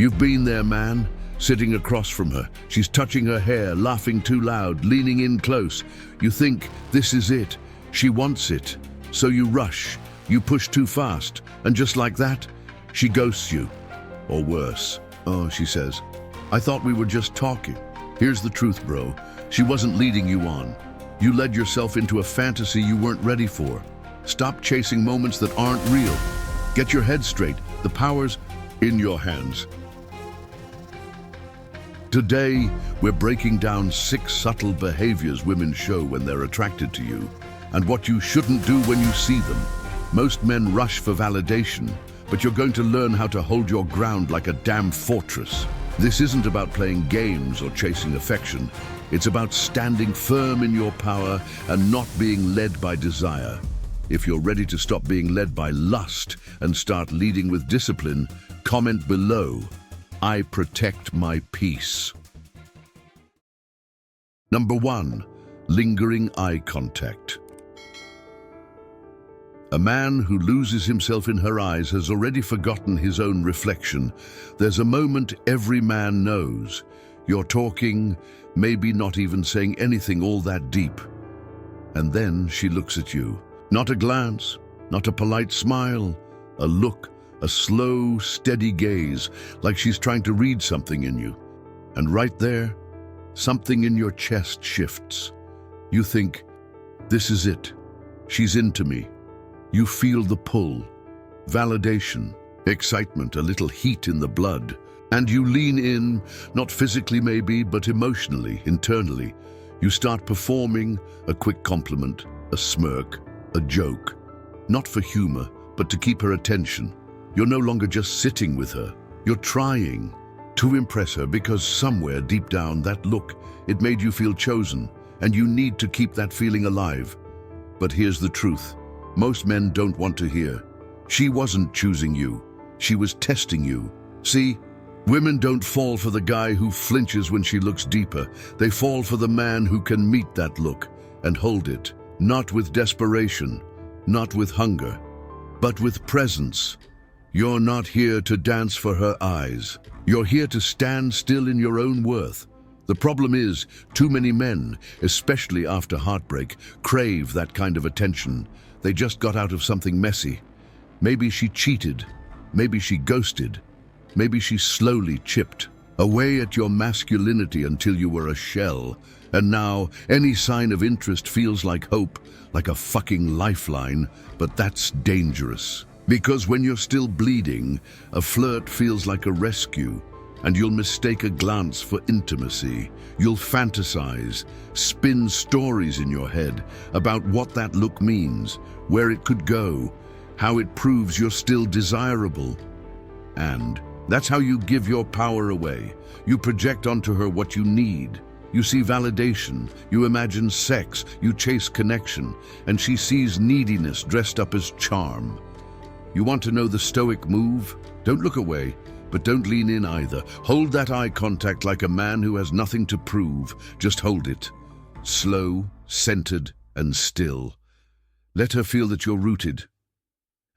You've been there, man, sitting across from her. She's touching her hair, laughing too loud, leaning in close. You think, this is it. She wants it. So you rush, you push too fast, and just like that, she ghosts you. Or worse. Oh, she says, I thought we were just talking. Here's the truth, bro. She wasn't leading you on. You led yourself into a fantasy you weren't ready for. Stop chasing moments that aren't real. Get your head straight. The power's in your hands. Today, we're breaking down 6 subtle behaviors women show when they're attracted to you, and what you shouldn't do when you see them. Most men rush for validation, but you're going to learn how to hold your ground like a damn fortress. This isn't about playing games or chasing affection. It's about standing firm in your power and not being led by desire. If you're ready to stop being led by lust and start leading with discipline, comment below. I protect my peace. Number 1, lingering eye contact. A man who loses himself in her eyes has already forgotten his own reflection. There's a moment every man knows. You're talking, maybe not even saying anything all that deep. And then she looks at you. Not a glance, not a polite smile, a look, a slow, steady gaze, like she's trying to read something in you. And right there, something in your chest shifts. You think, this is it. She's into me. You feel the pull, validation, excitement, a little heat in the blood. And you lean in, not physically maybe, but emotionally, internally. You start performing a quick compliment, a smirk, a joke. Not for humor, but to keep her attention. You're no longer just sitting with her. You're trying to impress her because somewhere deep down that look, it made you feel chosen, and you need to keep that feeling alive. But here's the truth. Most men don't want to hear. She wasn't choosing you. She was testing you. See, women don't fall for the guy who flinches when she looks deeper. They fall for the man who can meet that look and hold it, not with desperation, not with hunger, but with presence. You're not here to dance for her eyes. You're here to stand still in your own worth. The problem is, too many men, especially after heartbreak, crave that kind of attention. They just got out of something messy. Maybe she cheated. Maybe she ghosted. Maybe she slowly chipped away at your masculinity until you were a shell. And now, any sign of interest feels like hope, like a fucking lifeline, but that's dangerous. Because when you're still bleeding, a flirt feels like a rescue, and you'll mistake a glance for intimacy. You'll fantasize, spin stories in your head about what that look means, where it could go, how it proves you're still desirable. And that's how you give your power away. You project onto her what you need. You see validation, you imagine sex, you chase connection, and she sees neediness dressed up as charm. You want to know the Stoic move? Don't look away, but don't lean in either. Hold that eye contact like a man who has nothing to prove. Just hold it. Slow, centered, and still. Let her feel that you're rooted.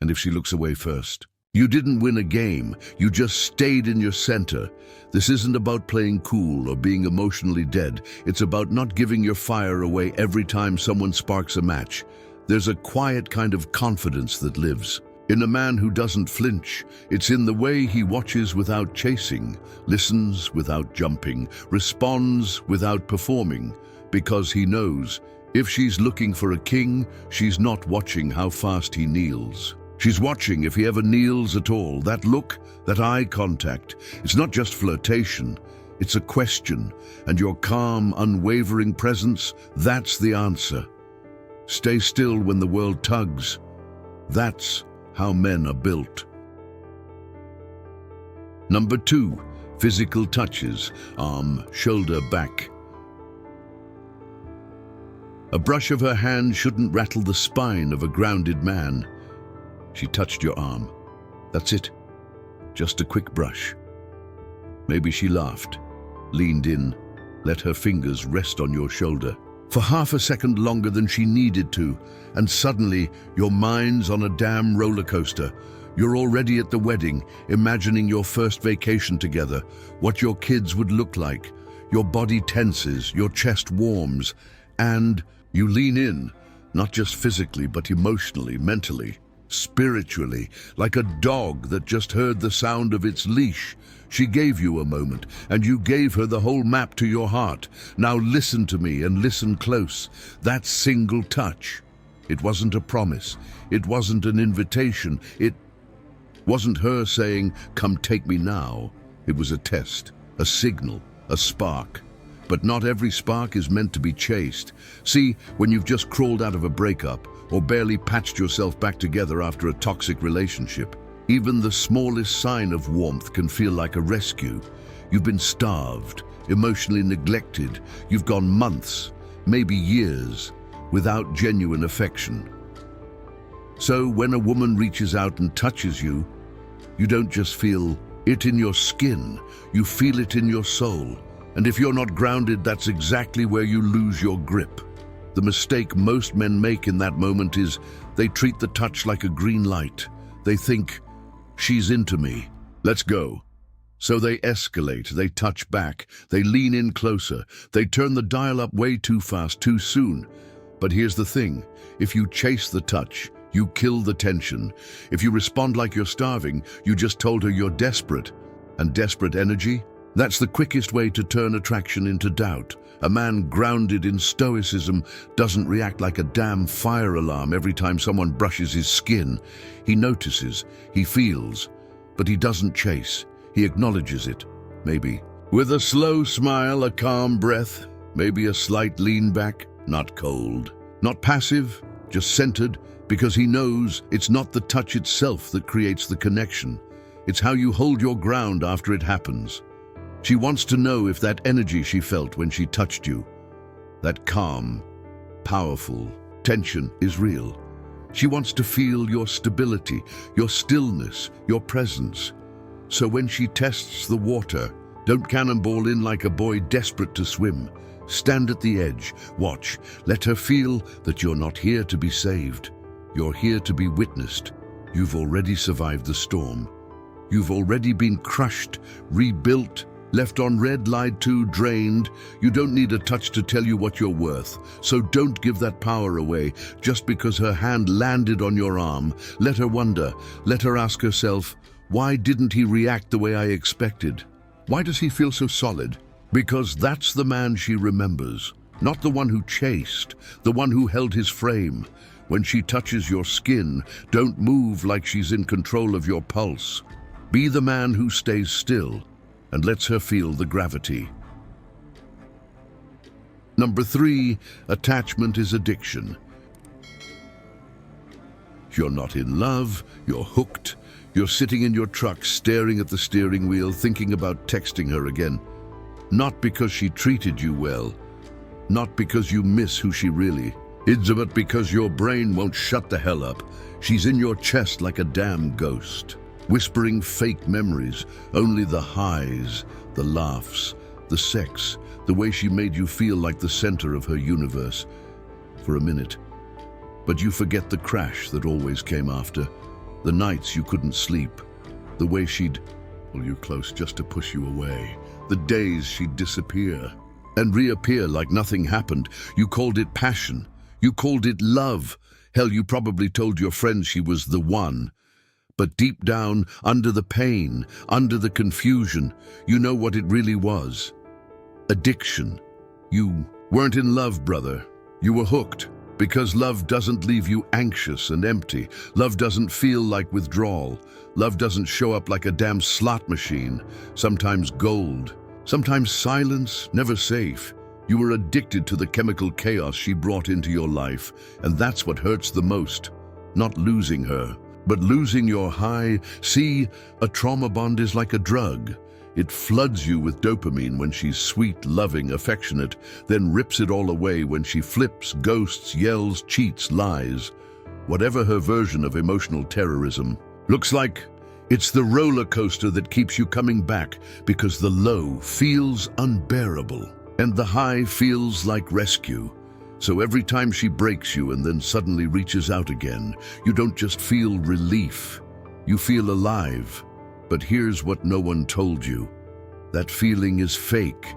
And if she looks away first, you didn't win a game, you just stayed in your center. This isn't about playing cool or being emotionally dead. It's about not giving your fire away every time someone sparks a match. There's a quiet kind of confidence that lives in a man who doesn't flinch. It's in the way he watches without chasing, listens without jumping, responds without performing, because he knows if she's looking for a king, she's not watching how fast he kneels. She's watching if he ever kneels at all. That look, that eye contact, it's not just flirtation, it's a question, and your calm, unwavering presence, that's the answer. Stay still when the world tugs. That's how men are built. Number 2, physical touches, arm, shoulder, back. A brush of her hand shouldn't rattle the spine of a grounded man. She touched your arm. That's it. Just a quick brush. Maybe she laughed, leaned in, let her fingers rest on your shoulder for half a second longer than she needed to, and suddenly your mind's on a damn roller coaster. You're already at the wedding, imagining your first vacation together, what your kids would look like. Your body tenses, your chest warms, and you lean in, not just physically, but emotionally, mentally, spiritually, like a dog that just heard the sound of its leash. She gave you a moment, and you gave her the whole map to your heart. Now listen to me and listen close. That single touch. It wasn't a promise. It wasn't an invitation. It wasn't her saying, "Come take me now." It was a test, a signal, a spark. But not every spark is meant to be chased. See, when you've just crawled out of a breakup or barely patched yourself back together after a toxic relationship, even the smallest sign of warmth can feel like a rescue. You've been starved, emotionally neglected. You've gone months, maybe years, without genuine affection. So when a woman reaches out and touches you, you don't just feel it in your skin, you feel it in your soul. And if you're not grounded, that's exactly where you lose your grip. The mistake most men make in that moment is they treat the touch like a green light. They think, "She's into me, let's go." So they escalate, they touch back, they lean in closer, they turn the dial up way too fast, too soon. But here's the thing, if you chase the touch, you kill the tension. If you respond like you're starving, you just told her you're desperate. And desperate energy? That's the quickest way to turn attraction into doubt. A man grounded in stoicism doesn't react like a damn fire alarm every time someone brushes his skin. He notices, he feels, but he doesn't chase. He acknowledges it, maybe. With a slow smile, a calm breath, maybe a slight lean back, not cold, not passive, just centered, because he knows it's not the touch itself that creates the connection. It's how you hold your ground after it happens. She wants to know if that energy she felt when she touched you, that calm, powerful tension, is real. She wants to feel your stability, your stillness, your presence. So when she tests the water, don't cannonball in like a boy desperate to swim. Stand at the edge, watch, let her feel that you're not here to be saved. You're here to be witnessed. You've already survived the storm. You've already been crushed, rebuilt, left on red, lied to, drained. You don't need a touch to tell you what you're worth. So don't give that power away just because her hand landed on your arm. Let her wonder. Let her ask herself, why didn't he react the way I expected? Why does he feel so solid? Because that's the man she remembers. Not the one who chased, the one who held his frame. When she touches your skin, don't move like she's in control of your pulse. Be the man who stays still and lets her feel the gravity. Number 3, attachment is addiction. You're not in love, you're hooked. You're sitting in your truck, staring at the steering wheel, thinking about texting her again. Not because she treated you well, not because you miss who she really is, but because your brain won't shut the hell up. She's in your chest like a damn ghost, whispering fake memories, only the highs, the laughs, the sex, the way she made you feel like the center of her universe for a minute. But you forget the crash that always came after, the nights you couldn't sleep, the way she'd pull you close just to push you away, the days she'd disappear and reappear like nothing happened. You called it passion. You called it love. Hell, you probably told your friends she was the one. But deep down, under the pain, under the confusion, you know what it really was. Addiction. You weren't in love, brother. You were hooked. Because love doesn't leave you anxious and empty. Love doesn't feel like withdrawal. Love doesn't show up like a damn slot machine. Sometimes gold, sometimes silence, never safe. You were addicted to the chemical chaos she brought into your life, and that's what hurts the most. Not losing her, but losing your high. See, a trauma bond is like a drug. It floods you with dopamine when she's sweet, loving, affectionate, then rips it all away when she flips, ghosts, yells, cheats, lies. Whatever her version of emotional terrorism looks like, it's the roller coaster that keeps you coming back because the low feels unbearable and the high feels like rescue. So every time she breaks you and then suddenly reaches out again, you don't just feel relief. You feel alive, but here's what no one told you. That feeling is fake.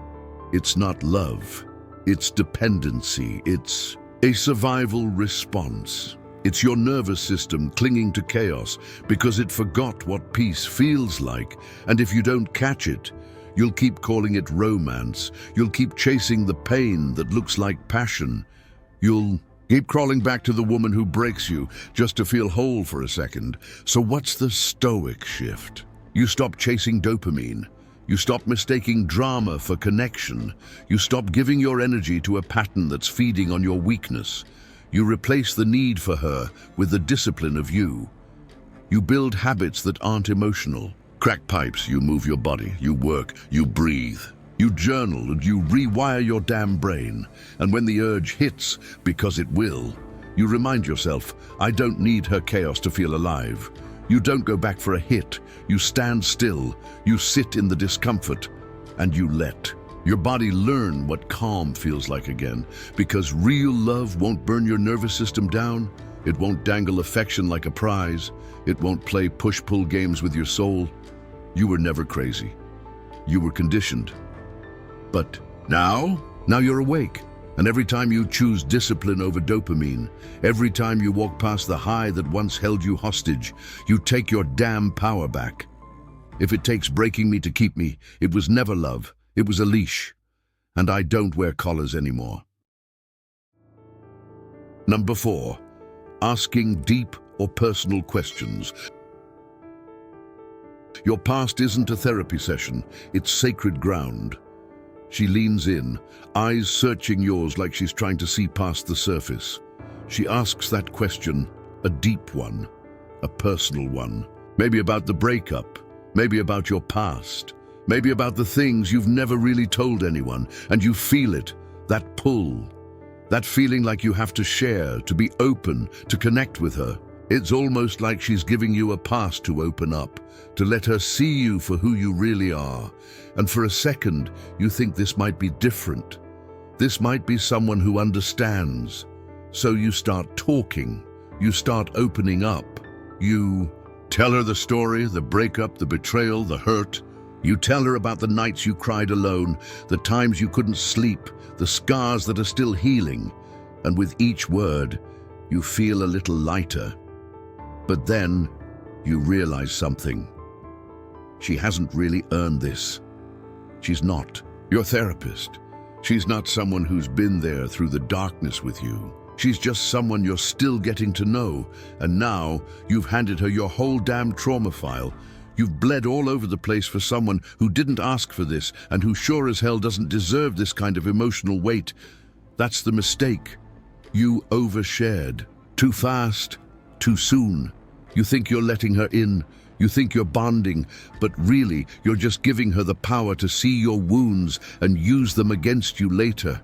It's not love. It's dependency. It's a survival response. It's your nervous system clinging to chaos because it forgot what peace feels like. And if you don't catch it, you'll keep calling it romance. You'll keep chasing the pain that looks like passion. You'll keep crawling back to the woman who breaks you just to feel whole for a second. So what's the Stoic shift? You stop chasing dopamine. You stop mistaking drama for connection. You stop giving your energy to a pattern that's feeding on your weakness. You replace the need for her with the discipline of you. You build habits that aren't emotional. Crack pipes, you move your body, you work, you breathe. You journal and you rewire your damn brain. And when the urge hits, because it will, you remind yourself, I don't need her chaos to feel alive. You don't go back for a hit. You stand still, you sit in the discomfort, and you let your body learn what calm feels like again. Because real love won't burn your nervous system down. It won't dangle affection like a prize. It won't play push-pull games with your soul. You were never crazy. You were conditioned. But now you're awake. And every time you choose discipline over dopamine, every time you walk past the high that once held you hostage, you take your damn power back. If it takes breaking me to keep me, it was never love, it was a leash. And I don't wear collars anymore. Number 4, asking deep or personal questions. Your past isn't a therapy session, it's sacred ground. She leans in, eyes searching yours like she's trying to see past the surface. She asks that question, a deep one, a personal one. Maybe about the breakup, maybe about your past, maybe about the things you've never really told anyone, and you feel it, that pull, that feeling like you have to share, to be open, to connect with her. It's almost like she's giving you a pass to open up, to let her see you for who you really are. And for a second, you think this might be different. This might be someone who understands. So you start talking. You start opening up. You tell her the story, the breakup, the betrayal, the hurt. You tell her about the nights you cried alone, the times you couldn't sleep, the scars that are still healing. And with each word, you feel a little lighter. But then you realize something. She hasn't really earned this. She's not your therapist. She's not someone who's been there through the darkness with you. She's just someone you're still getting to know. And now you've handed her your whole damn trauma file. You've bled all over the place for someone who didn't ask for this and who sure as hell doesn't deserve this kind of emotional weight. That's the mistake. You overshared. Too fast, too soon. You think you're letting her in, you think you're bonding, but really you're just giving her the power to see your wounds and use them against you later.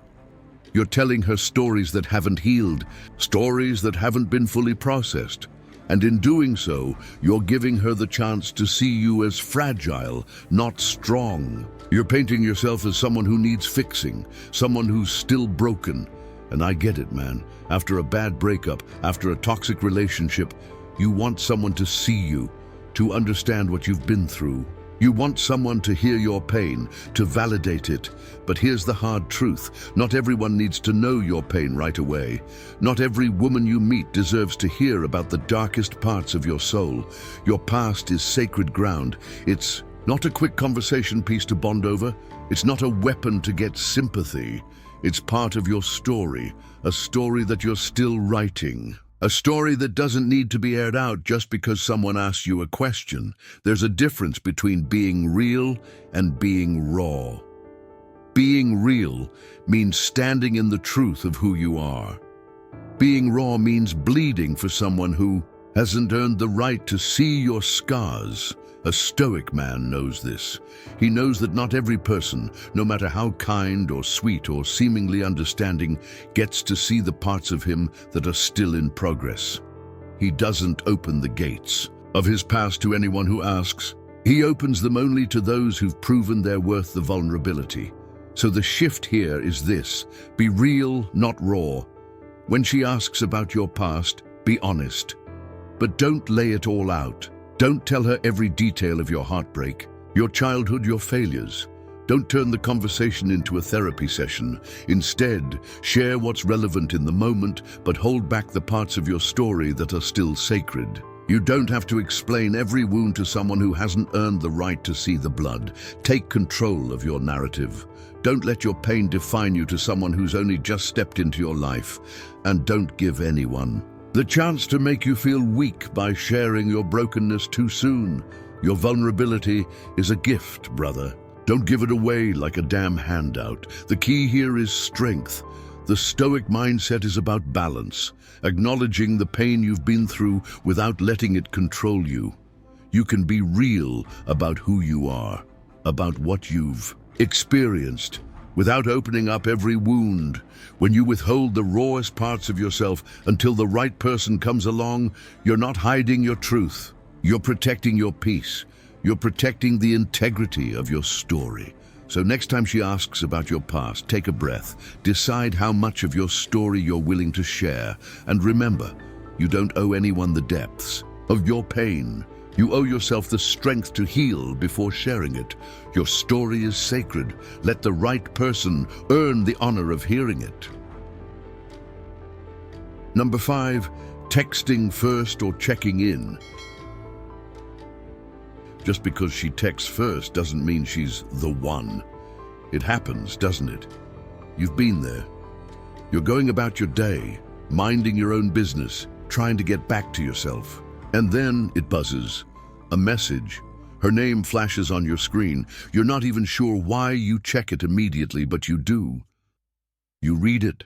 You're telling her stories that haven't healed, stories that haven't been fully processed. And in doing so, you're giving her the chance to see you as fragile, not strong. You're painting yourself as someone who needs fixing, someone who's still broken. And I get it, man. After a bad breakup, after a toxic relationship, you want someone to see you, to understand what you've been through. You want someone to hear your pain, to validate it. But here's the hard truth. Not everyone needs to know your pain right away. Not every woman you meet deserves to hear about the darkest parts of your soul. Your past is sacred ground. It's not a quick conversation piece to bond over. It's not a weapon to get sympathy. It's part of your story, a story that you're still writing. A story that doesn't need to be aired out just because someone asks you a question. There's a difference between being real and being raw. Being real means standing in the truth of who you are. Being raw means bleeding for someone who hasn't earned the right to see your scars. A Stoic man knows this. He knows that not every person, no matter how kind or sweet or seemingly understanding, gets to see the parts of him that are still in progress. He doesn't open the gates of his past to anyone who asks. He opens them only to those who've proven they're worth the vulnerability. So the shift here is this: be real, not raw. When she asks about your past, be honest. But don't lay it all out. Don't tell her every detail of your heartbreak, your childhood, your failures. Don't turn the conversation into a therapy session. Instead, share what's relevant in the moment, but hold back the parts of your story that are still sacred. You don't have to explain every wound to someone who hasn't earned the right to see the blood. Take control of your narrative. Don't let your pain define you to someone who's only just stepped into your life. And don't give anyone the chance to make you feel weak by sharing your brokenness too soon. Your vulnerability is a gift, brother. Don't give it away like a damn handout. The key here is strength. The Stoic mindset is about balance, acknowledging the pain you've been through without letting it control you. You can be real about who you are, about what you've experienced, without opening up every wound. When you withhold the rawest parts of yourself until the right person comes along, you're not hiding your truth. You're protecting your peace. You're protecting the integrity of your story. So next time she asks about your past, take a breath. Decide how much of your story you're willing to share. And remember, you don't owe anyone the depths of your pain. You owe yourself the strength to heal before sharing it. Your story is sacred. Let the right person earn the honor of hearing it. Number 5, texting first or checking in. Just because she texts first doesn't mean she's the one. It happens, doesn't it? You've been there. You're going about your day, minding your own business, trying to get back to yourself. And then it buzzes. A message. Her name flashes on your screen. You're not even sure why you check it immediately, but you do. You read it.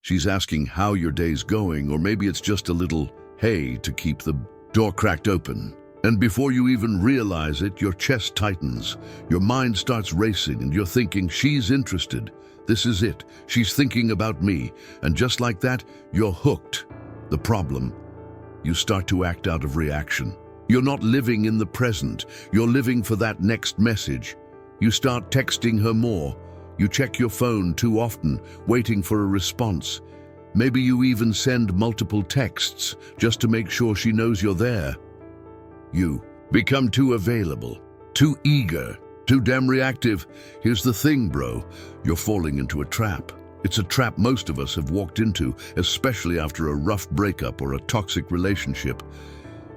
She's asking how your day's going, or maybe it's just a little hey to keep the door cracked open. And before you even realize it, your chest tightens, your mind starts racing, and you're thinking, she's interested. This is it. She's thinking about me. And just like that, you're hooked. The problem, you start to act out of reaction. You're not living in the present. You're living for that next message. You start texting her more. You check your phone too often, waiting for a response. Maybe you even send multiple texts just to make sure she knows you're there. You become too available, too eager, too damn reactive. Here's the thing, bro. You're falling into a trap. It's a trap most of us have walked into, especially after a rough breakup or a toxic relationship.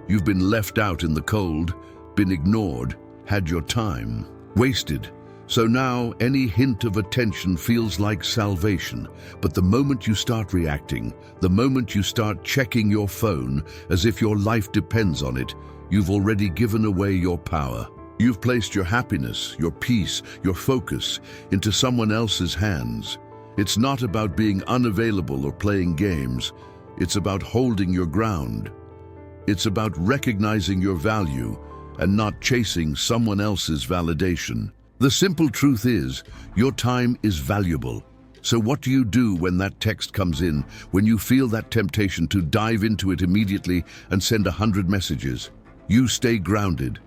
You've been left out in the cold, been ignored, had your time wasted. So now any hint of attention feels like salvation. But the moment you start reacting, the moment you start checking your phone as if your life depends on it, you've already given away your power. You've placed your happiness, your peace, your focus into someone else's hands. It's not about being unavailable or playing games. It's about holding your ground. It's about recognizing your value and not chasing someone else's validation. The simple truth is, your time is valuable. So what do you do when that text comes in, when you feel that temptation to dive into it immediately and send 100 messages? You stay grounded.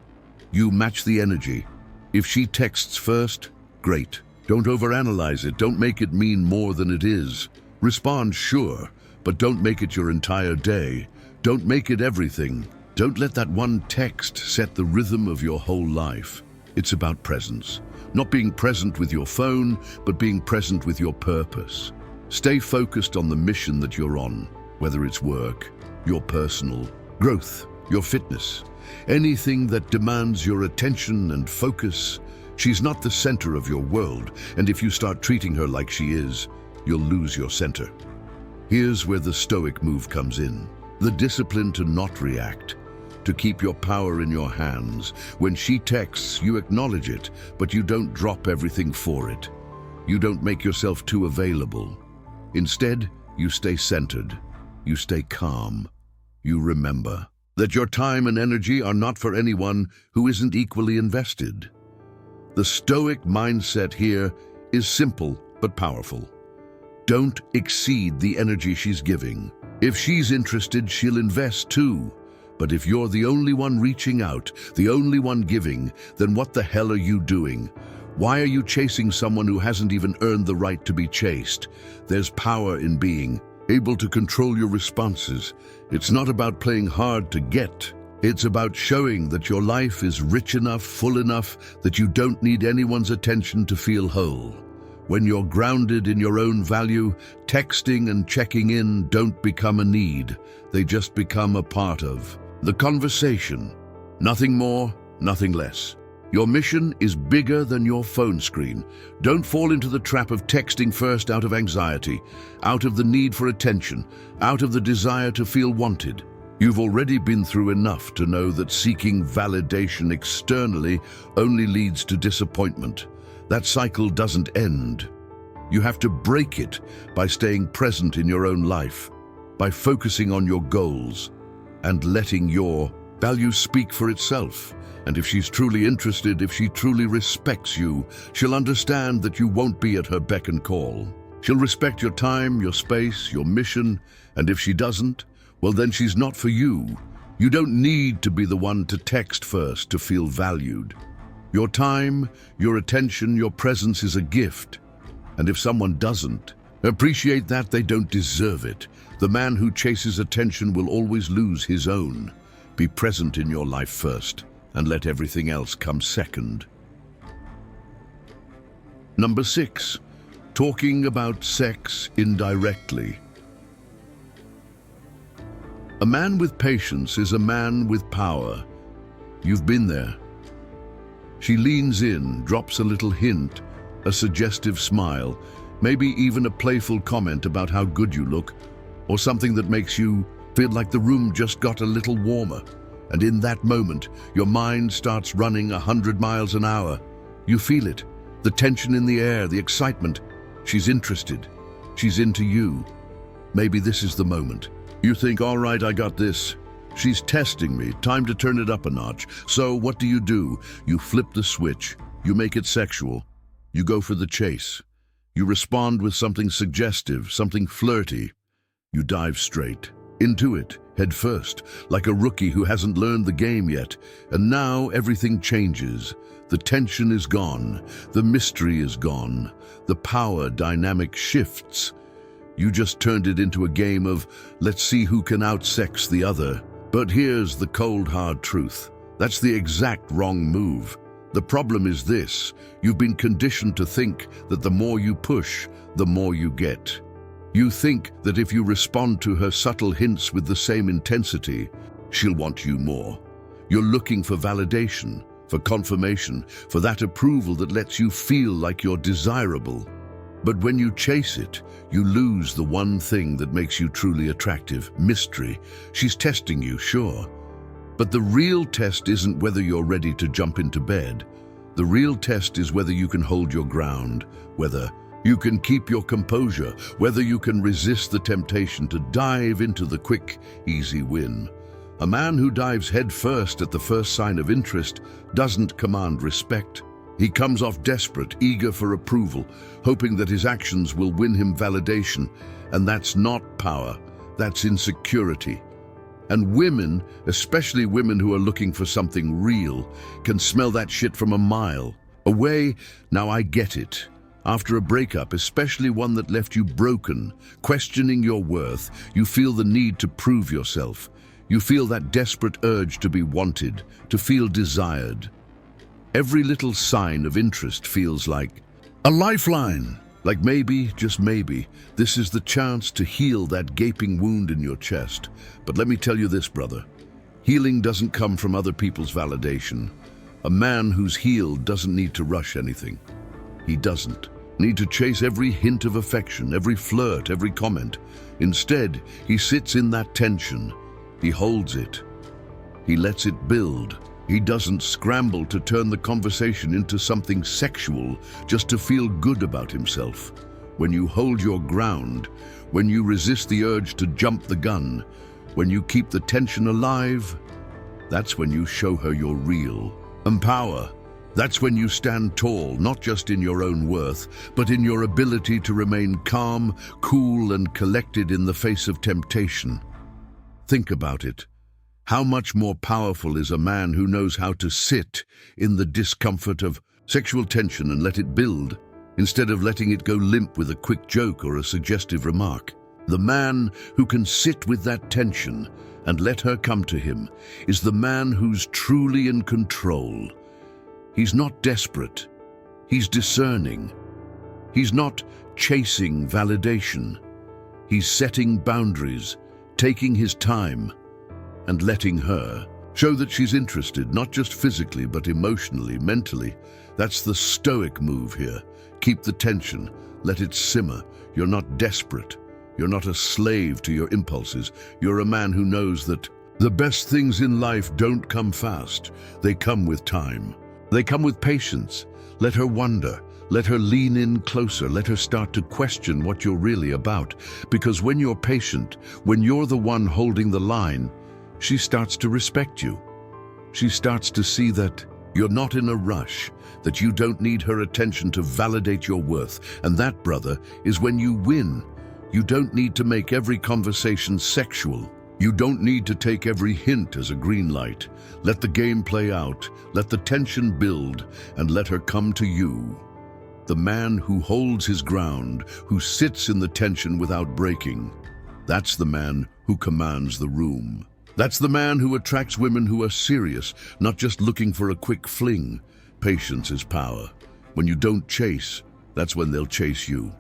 You match the energy. If she texts first, great. Don't overanalyze it. Don't make it mean more than it is. Respond, sure, but don't make it your entire day. Don't make it everything. Don't let that one text set the rhythm of your whole life. It's about presence. Not being present with your phone, but being present with your purpose. Stay focused on the mission that you're on, whether it's work, your personal growth, your fitness, anything that demands your attention and focus. She's not the center of your world, and if you start treating her like she is, you'll lose your center. Here's where the Stoic move comes in. The discipline to not react, to keep your power in your hands. When she texts, you acknowledge it, but you don't drop everything for it. You don't make yourself too available. Instead, you stay centered. You stay calm. You remember that your time and energy are not for anyone who isn't equally invested. The Stoic mindset here is simple but powerful. Don't exceed the energy she's giving. If she's interested, she'll invest too. But if you're the only one reaching out, the only one giving, then what the hell are you doing? Why are you chasing someone who hasn't even earned the right to be chased? There's power in being able to control your responses. It's not about playing hard to get. It's about showing that your life is rich enough, full enough, that you don't need anyone's attention to feel whole. When you're grounded in your own value, texting and checking in don't become a need. They just become a part of the conversation. Nothing more, nothing less. Your mission is bigger than your phone screen. Don't fall into the trap of texting first out of anxiety, out of the need for attention, out of the desire to feel wanted. You've already been through enough to know that seeking validation externally only leads to disappointment. That cycle doesn't end. You have to break it by staying present in your own life, by focusing on your goals, and letting your value speak for itself. And if she's truly interested, if she truly respects you, she'll understand that you won't be at her beck and call. She'll respect your time, your space, your mission, and if she doesn't, well then she's not for you. You don't need to be the one to text first to feel valued. Your time, your attention, your presence is a gift. And if someone doesn't appreciate that, they don't deserve it. The man who chases attention will always lose his own. Be present in your life first, and let everything else come second. Number 6, talking about sex indirectly. A man with patience is a man with power. You've been there. She leans in, drops a little hint, a suggestive smile, maybe even a playful comment about how good you look, or something that makes you feel like the room just got a little warmer. And in that moment, your mind starts running 100 miles an hour. You feel it, the tension in the air, the excitement. She's interested. She's into you. Maybe this is the moment. You think, all right, I got this. She's testing me, time to turn it up a notch. So what do? You flip the switch. You make it sexual. You go for the chase. You respond with something suggestive, something flirty. You dive straight into it, head first, like a rookie who hasn't learned the game yet. And now everything changes. The tension is gone. The mystery is gone. The power dynamic shifts. You just turned it into a game of, let's see who can outsex the other. But here's the cold, hard truth. That's the exact wrong move. The problem is this: you've been conditioned to think that the more you push, the more you get. You think that if you respond to her subtle hints with the same intensity, she'll want you more. You're looking for validation, for confirmation, for that approval that lets you feel like you're desirable. But when you chase it, you lose the one thing that makes you truly attractive: mystery. She's testing you, sure. But the real test isn't whether you're ready to jump into bed. The real test is whether you can hold your ground, whether you can keep your composure, whether you can resist the temptation to dive into the quick, easy win. A man who dives head first at the first sign of interest doesn't command respect. He comes off desperate, eager for approval, hoping that his actions will win him validation. And that's not power, that's insecurity. And women, especially women who are looking for something real, can smell that shit from a mile away. Now I get it. After a breakup, especially one that left you broken, questioning your worth, you feel the need to prove yourself. You feel that desperate urge to be wanted, to feel desired. Every little sign of interest feels like a lifeline. Like maybe, just maybe, this is the chance to heal that gaping wound in your chest. But let me tell you this, brother. Healing doesn't come from other people's validation. A man who's healed doesn't need to rush anything. He doesn't need to chase every hint of affection, every flirt, every comment. Instead, he sits in that tension. He holds it. He lets it build. He doesn't scramble to turn the conversation into something sexual just to feel good about himself. When you hold your ground, when you resist the urge to jump the gun, when you keep the tension alive, that's when you show her you're real. And power, that's when you stand tall, not just in your own worth, but in your ability to remain calm, cool, and collected in the face of temptation. Think about it. How much more powerful is a man who knows how to sit in the discomfort of sexual tension and let it build, instead of letting it go limp with a quick joke or a suggestive remark? The man who can sit with that tension and let her come to him is the man who's truly in control. He's not desperate. He's discerning. He's not chasing validation. He's setting boundaries, taking his time, and letting her show that she's interested, not just physically, but emotionally, mentally. That's the Stoic move here. Keep the tension. Let it simmer. You're not desperate. You're not a slave to your impulses. You're a man who knows that the best things in life don't come fast. They come with time. They come with patience. Let her wonder. Let her lean in closer. Let her start to question what you're really about. Because when you're patient, when you're the one holding the line, she starts to respect you. She starts to see that you're not in a rush, that you don't need her attention to validate your worth. And that, brother, is when you win. You don't need to make every conversation sexual. You don't need to take every hint as a green light. Let the game play out, let the tension build, and let her come to you. The man who holds his ground, who sits in the tension without breaking. That's the man who commands the room. That's the man who attracts women who are serious, not just looking for a quick fling. Patience is power. When you don't chase, that's when they'll chase you.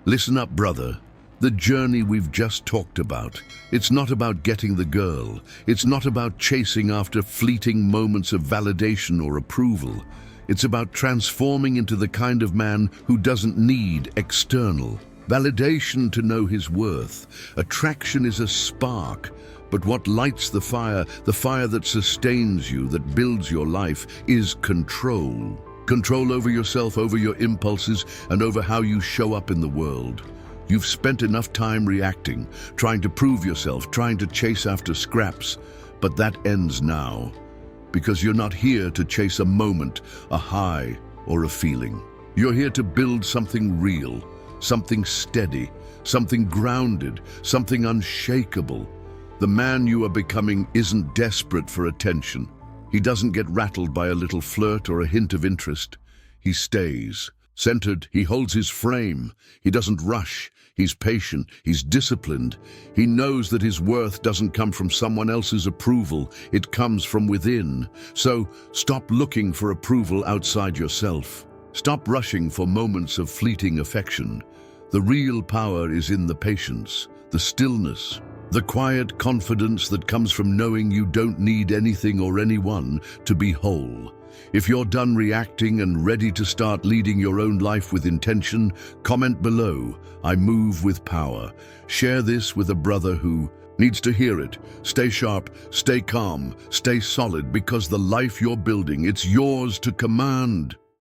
Listen up, brother. The journey we've just talked about, it's not about getting the girl. It's not about chasing after fleeting moments of validation or approval. It's about transforming into the kind of man who doesn't need external validation to know his worth. Attraction is a spark, but what lights the fire that sustains you, that builds your life, is control. Control over yourself, over your impulses, and over how you show up in the world. You've spent enough time reacting, trying to prove yourself, trying to chase after scraps, but that ends now. Because you're not here to chase a moment, a high, or a feeling. You're here to build something real, something steady, something grounded, something unshakable. The man you are becoming isn't desperate for attention. He doesn't get rattled by a little flirt or a hint of interest. He stays. Centered, he holds his frame. He doesn't rush. He's patient. He's disciplined. He knows that his worth doesn't come from someone else's approval. It comes from within. So stop looking for approval outside yourself. Stop rushing for moments of fleeting affection. The real power is in the patience, the stillness, the quiet confidence that comes from knowing you don't need anything or anyone to be whole. If you're done reacting and ready to start leading your own life with intention, comment below, "I move with power." Share this with a brother who needs to hear it. Stay sharp, stay calm, stay solid, because the life you're building, it's yours to command.